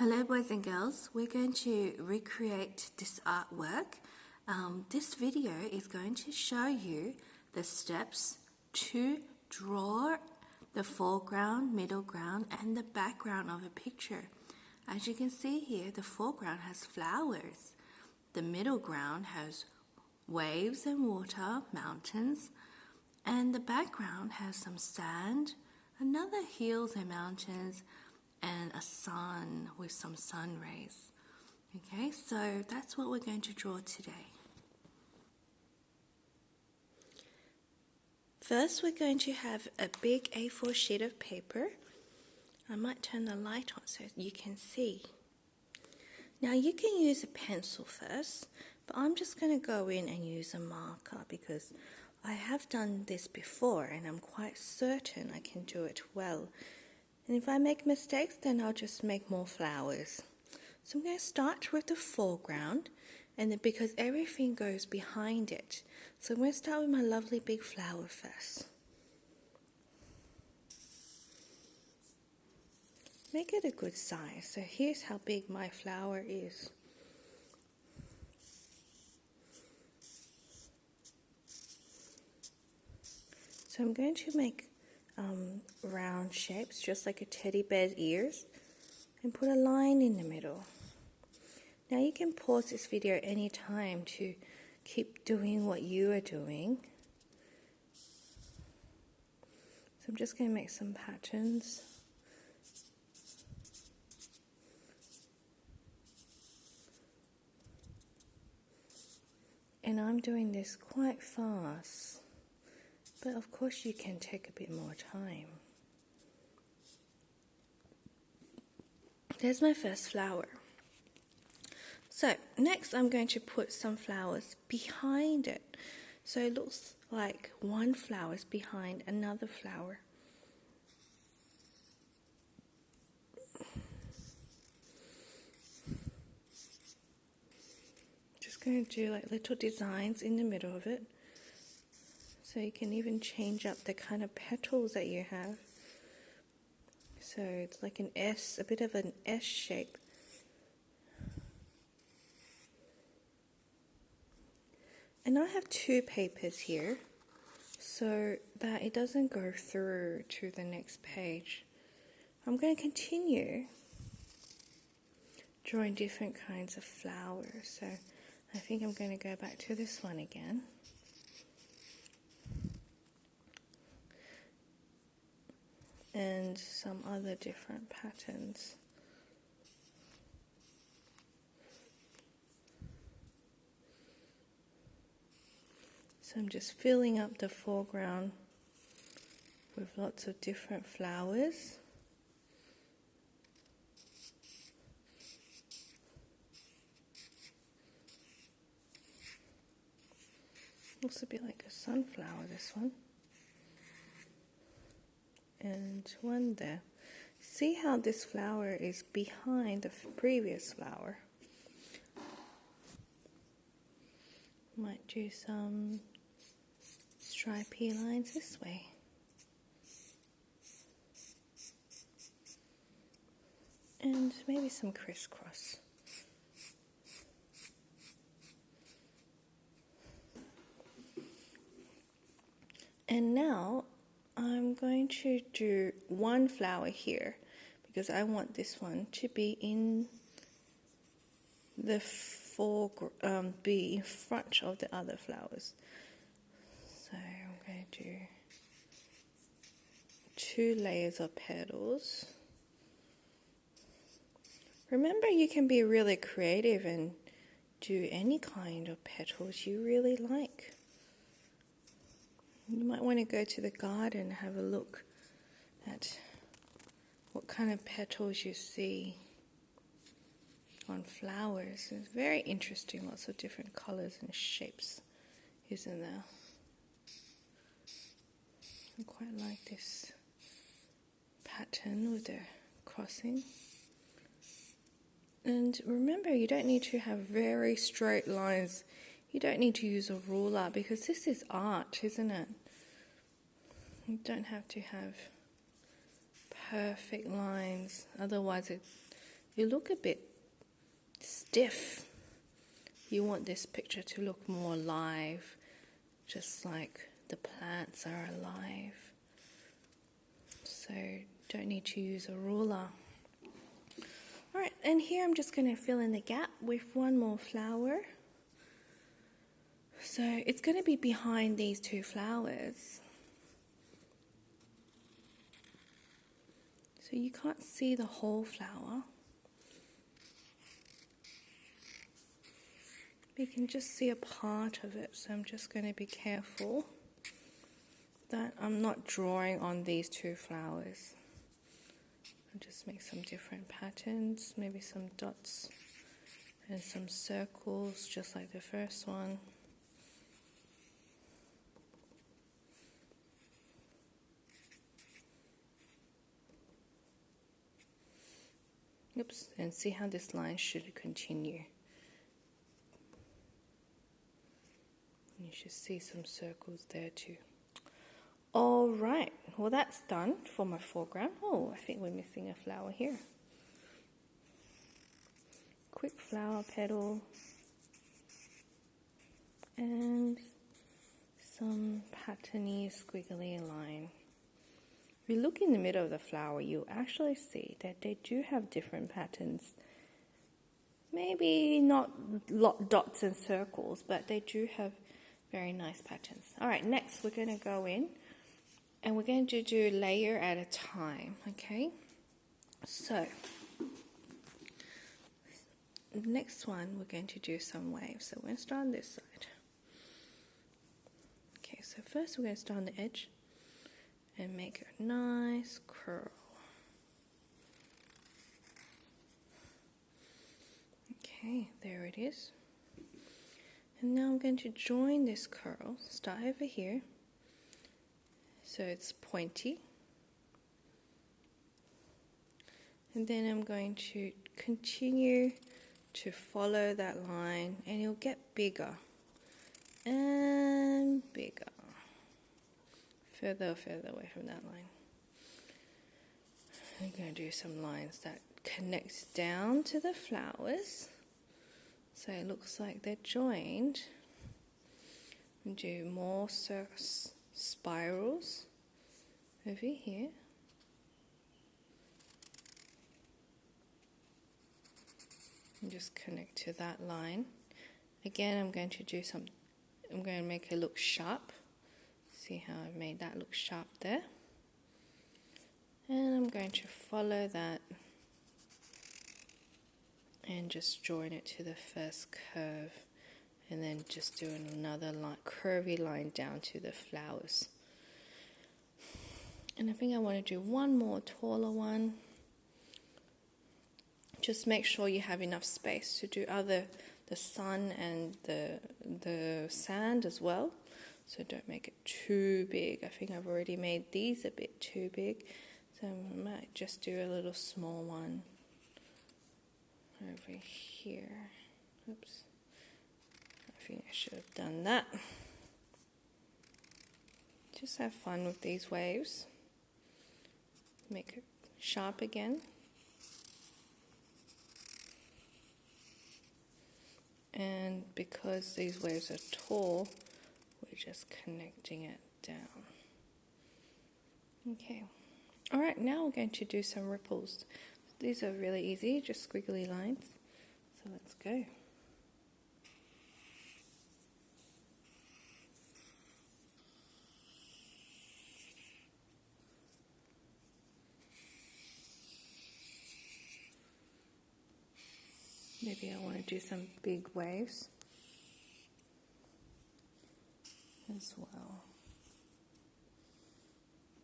Hello boys and girls, we're going to recreate this artwork. This video is going to show you the steps to draw the foreground, middle ground and the background of a picture. As you can see here, the foreground has flowers. The middle ground has waves and water, mountains, and the background has some sand, another hills and mountains, and a sun with some sun rays. Okay, so that's what we're going to draw today. First, we're going to have a big A4 sheet of paper. I might turn the light on so you can see. Now you can use a pencil first, but I'm just going to go in and use a marker because I have done this before and I'm quite certain I can do it well. And if I make mistakes, then I'll just make more flowers. So I'm going to start with the foreground, and then because everything goes behind it. So I'm going to start with my lovely big flower first. Make it a good size. So here's how big my flower is. So I'm going to make round shapes, just like a teddy bear's ears, and put a line in the middle. Now you can pause this video anytime to keep doing what you are doing. So I'm just going to make some patterns. And I'm doing this quite fast, but of course you can take a bit more time. There's my first flower. So next I'm going to put some flowers behind it. So it looks like one flower is behind another flower. Just going to do like little designs in the middle of it. So you can even change up the kind of petals that you have. So it's like an S, a bit of an S shape. And I have two papers here so that it doesn't go through to the next page. I'm going to continue drawing different kinds of flowers. So I think I'm going to go back to this one again. And some other different patterns. So I'm just filling up the foreground with lots of different flowers. Looks a bit like a sunflower, this one. And one there. See how this flower is behind the previous flower. Might do some stripy lines this way. And maybe some crisscross. And now I'm going to do one flower here because I want this one to be in the be in front of the other flowers. So I'm going to do 2 layers of petals. Remember, you can be really creative and do any kind of petals you really like. You might want to go to the garden and have a look at what kind of petals you see on flowers. It's very interesting, lots of different colors and shapes, isn't there? I quite like this pattern with the crossing. And remember, you don't need to have very straight lines. You don't need to use a ruler because this is art, isn't it? You don't have to have perfect lines, otherwise it you look a bit stiff. You want this picture to look more alive, just like the plants are alive. So don't need to use a ruler. Alright, and here I'm just going to fill in the gap with one more flower. So it's going to be behind these two flowers. So you can't see the whole flower. You can just see a part of it, so I'm just going to be careful that I'm not drawing on these two flowers. I'll just make some different patterns, maybe some dots and some circles, just like the first one. Oops, and see how this line should continue. You should see some circles there too. Alright, well that's done for my foreground. Oh, I think we're missing a flower here. Quick flower petal. And some patterny squiggly line. If you look in the middle of the flower, you actually see that they do have different patterns. Maybe not dots and circles, but they do have very nice patterns. Alright, next we're going to go in and we're going to do layer at a time, okay? So, the next one we're going to do some waves. So we're going to start on this side. Okay, so first we're going to start on the edge and make a nice curl. Okay, there it is. And now I'm going to join this curl, start over here, so it's pointy. And then I'm going to continue to follow that line, and it'll get bigger and bigger, further away from that line. I'm going to do some lines that connect down to the flowers. So it looks like they're joined. And do more spirals over here. And just connect to that line. Again, I'm going to make it look sharp. See how I've made that look sharp there. And I'm going to follow that and just join it to the first curve, and then just do another curvy line down to the flowers. And I think I want to do one more taller one. Just make sure you have enough space to do the sun and the sand as well. So don't make it too big. I think I've already made these a bit too big, so I might just do a little small one over here. Oops. I think I should have done that. Just have fun with these waves. Make it sharp again. And because these waves are tall, we're just connecting it down. Okay. Alright, now we're going to do some ripples. These are really easy, just squiggly lines. So let's go. Maybe I want to do some big waves as well.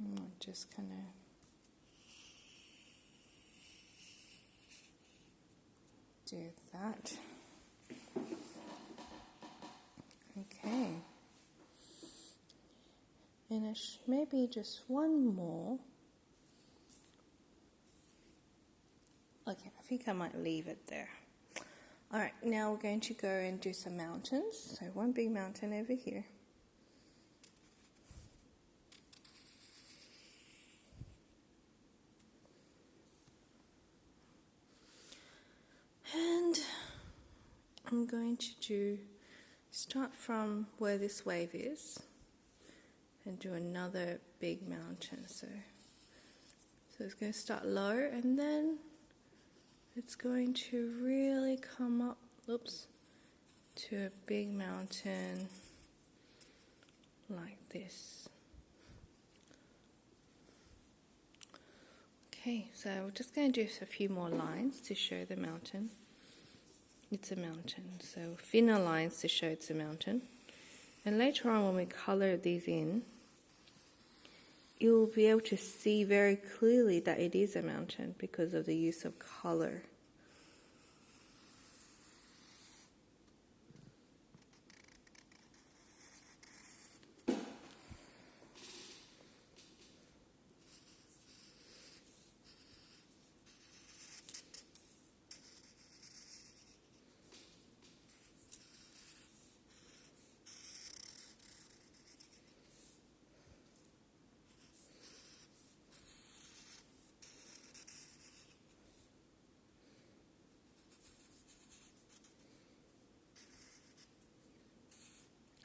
I'm just kind of do that. Okay. And maybe just one more. Okay, I think I might leave it there. Alright, now we're going to go and do some mountains. So one big mountain over here. I'm going to start from where this wave is and do another big mountain. So it's going to start low and then it's going to really come up, to a big mountain like this. Okay, so we're just going to do a few more lines to show the mountain. It's a mountain, so thinner lines to show it's a mountain. And later on when we color these in, you'll be able to see very clearly that it is a mountain because of the use of color.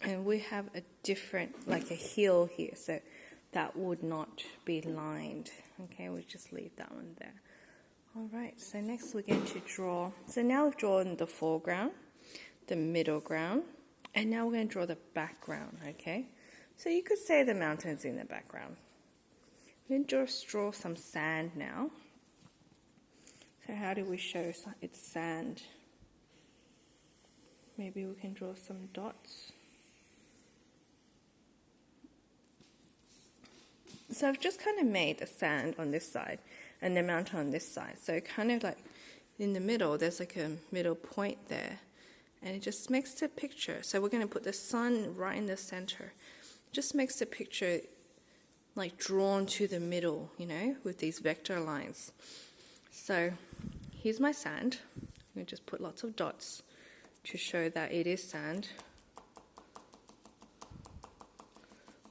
And we have a different, like a hill here, so that would not be lined. Okay, we'll just leave that one there. All right, so next we're going to draw. So now we've drawn the foreground, the middle ground, and now we're going to draw the background, okay? So you could say the mountain's in the background. We're going to just draw some sand now. So how do we show it's sand? Maybe we can draw some dots. So I've just kind of made the sand on this side and the mountain on this side. So kind of like in the middle, there's like a middle point there. And it just makes the picture. So we're going to put the sun right in the center. Just makes the picture like drawn to the middle, you know, with these vector lines. So here's my sand. I'm going to just put lots of dots to show that it is sand.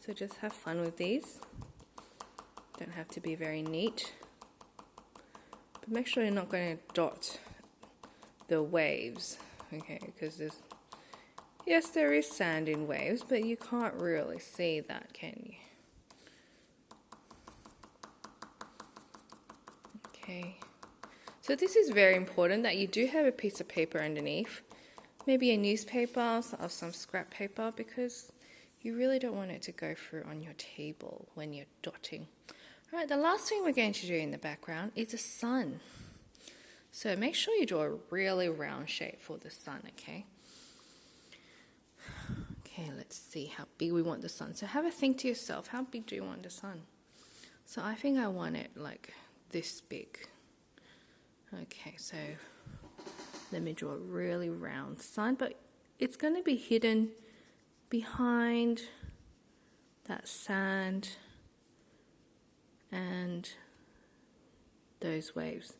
So just have fun with these. Don't have to be very neat. But make sure you're not going to dot the waves, okay, because yes, there is sand in waves, but you can't really see that, can you? Okay, so this is very important that you do have a piece of paper underneath, maybe a newspaper or some scrap paper, because you really don't want it to go through on your table when you're dotting. All right, the last thing we're going to do in the background is a sun. So make sure you draw a really round shape for the sun, okay? Okay, let's see how big we want the sun. So have a think to yourself, how big do you want the sun? So I think I want it like this big. Okay, so let me draw a really round sun, but it's going to be hidden behind that sand and those waves.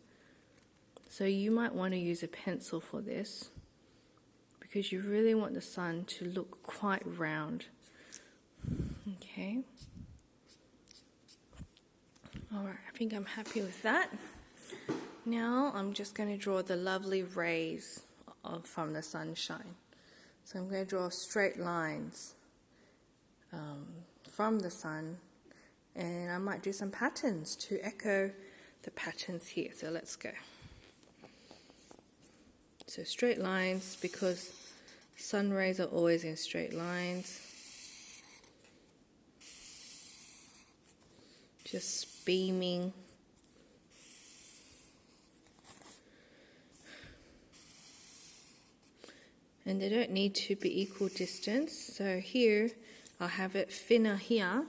So you might want to use a pencil for this because you really want the sun to look quite round. Okay. Alright, I think I'm happy with that. Now I'm just going to draw the lovely rays from the sunshine. So I'm going to draw straight lines from the sun, and I might do some patterns to echo the patterns here. So let's go. So straight lines, because sun rays are always in straight lines. Just beaming. And they don't need to be equal distance. So here, I'll have it thinner here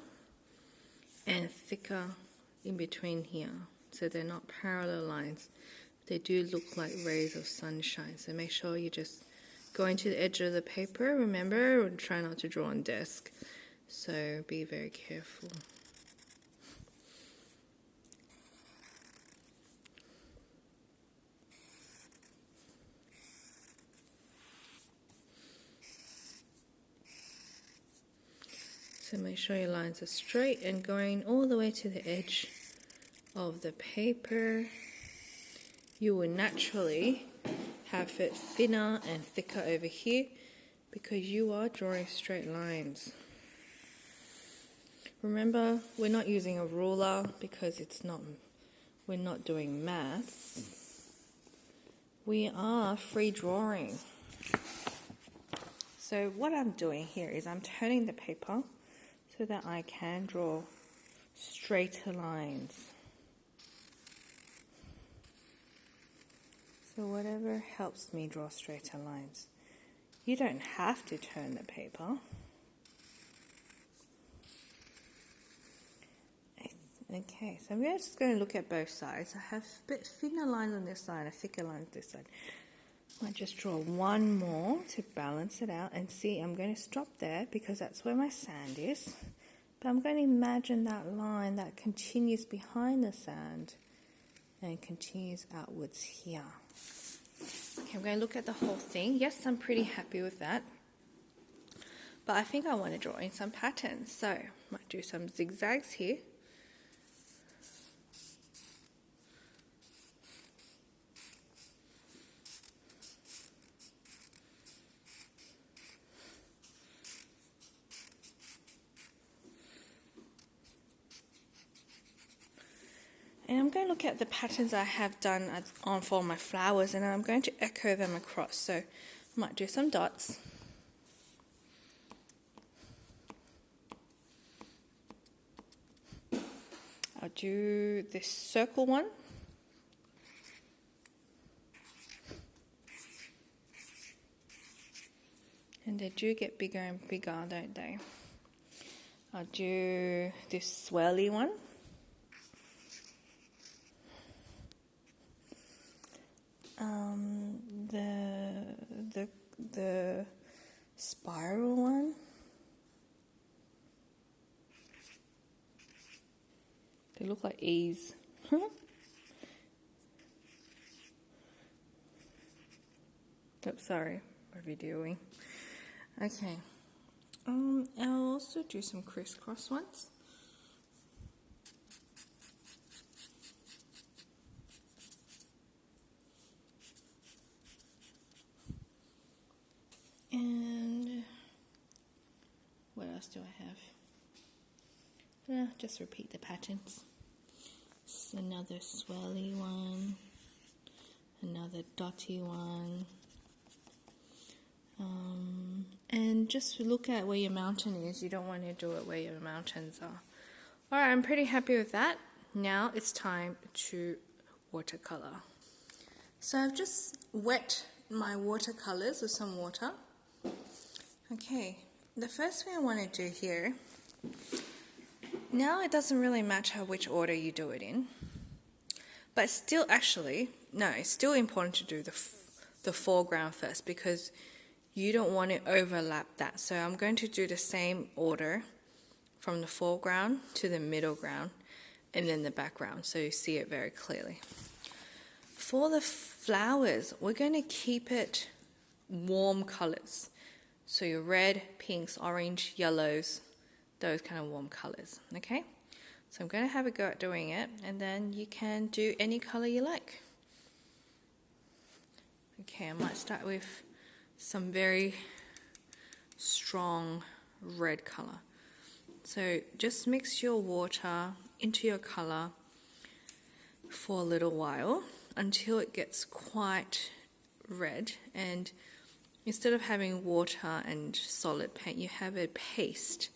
and thicker in between here. So they're not parallel lines. They do look like rays of sunshine. So make sure you just go into the edge of the paper. Remember, try not to draw on desk. So be very careful. So make sure your lines are straight and going all the way to the edge of the paper. You will naturally have it thinner and thicker over here because you are drawing straight lines. Remember, we're not using a ruler because we're not doing maths. We are free drawing. So what I'm doing here is I'm turning the paper so that I can draw straighter lines. So whatever helps me draw straighter lines. You don't have to turn the paper. Okay, so I'm just going to look at both sides. I have a bit thinner lines on this side, a thicker line on this side. I might just draw one more to balance it out, and see, I'm going to stop there because that's where my sand is. But I'm going to imagine that line that continues behind the sand and continues outwards here. Okay, I'm going to look at the whole thing. Yes, I'm pretty happy with that. But I think I want to draw in some patterns. So I might do some zigzags here. And I'm going to look at the patterns I have done on for my flowers, and I'm going to echo them across. So I might do some dots. I'll do this circle one. And they do get bigger and bigger, don't they? I'll do this swirly one. The spiral one. They look like E's. Oh, sorry, we're videoing. Okay. I'll also do some crisscross ones. And what else do I have? Just repeat the patterns. Another swirly one, another dotty one. And just look at where your mountain is. You don't want to do it where your mountains are. Alright, I'm pretty happy with that. Now it's time to watercolor. So I've just wet my watercolors with some water. Okay, the first thing I want to do here, now it doesn't really matter which order you do it in, but still it's still important to do the foreground first because you don't want to overlap that. So I'm going to do the same order from the foreground to the middle ground and then the background so you see it very clearly. For the flowers, we're going to keep it warm colors. So your red, pinks, orange, yellows, those kind of warm colors, okay? So I'm going to have a go at doing it, and then you can do any color you like. Okay, I might start with some very strong red color. So just mix your water into your color for a little while until it gets quite red, and instead of having water and solid paint, you have a paste.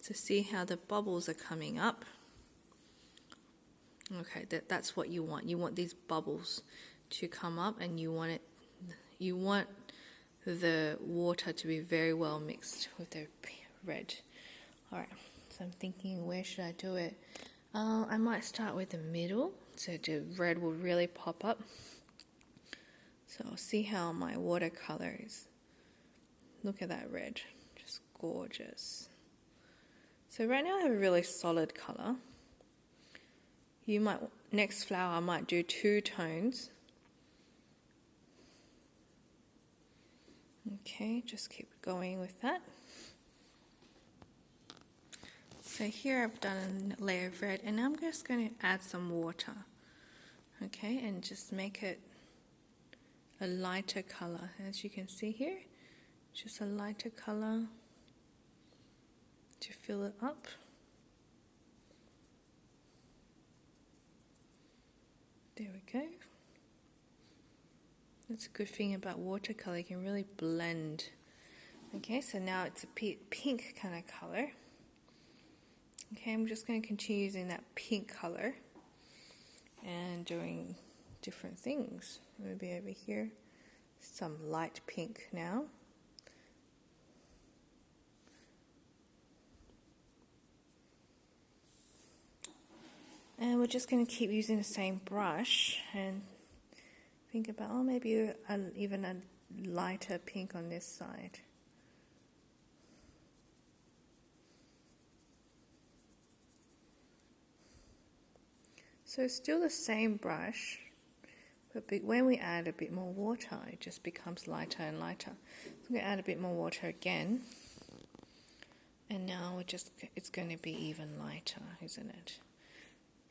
So see how the bubbles are coming up. Okay, that's what you want. You want these bubbles to come up, and you want the water to be very well mixed with the red. Alright, so I'm thinking, where should I do it? I might start with the middle, so the red will really pop up. So I'll see how my watercolor is. Look at that red, just gorgeous. So right now I have a really solid color. Next flower I might do 2 tones. Okay, just keep going with that. So here I've done a layer of red, and I'm just going to add some water. Okay, and just make it a lighter color. As you can see here, just a lighter color to fill it up. There we go. That's a good thing about watercolor, you can really blend. Okay, so now it's a pink kind of color. Okay, I'm just going to continue using that pink color and doing different things. Maybe over here, some light pink now. And we're just going to keep using the same brush and think about, oh, maybe even a lighter pink on this side. So still the same brush, but when we add a bit more water, it just becomes lighter and lighter. So I'm going to add a bit more water again. And now it's going to be even lighter, isn't it?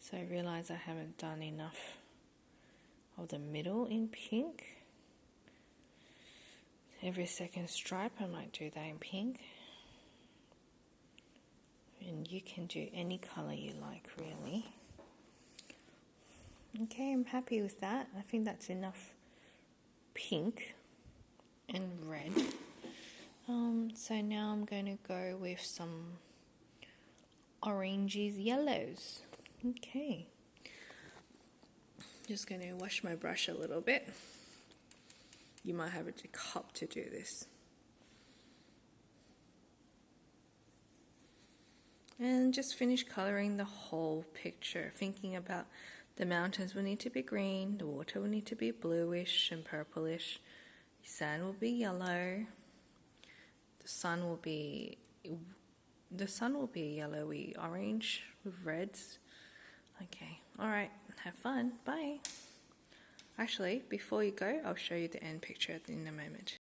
So I realize I haven't done enough of the middle in pink. Every second stripe I might do that in pink. And you can do any color you like, really. Okay, I'm happy with that. I think that's enough pink and red. So now I'm going to go with some oranges, yellows. Okay. Just going to wash my brush a little bit. You might have a cup to do this. And just finish coloring the whole picture, thinking about the mountains will need to be green, the water will need to be bluish and purplish, the sand will be yellow, the sun will be yellowy orange with reds. Okay, alright, have fun, bye. Actually, before you go, I'll show you the end picture in a moment.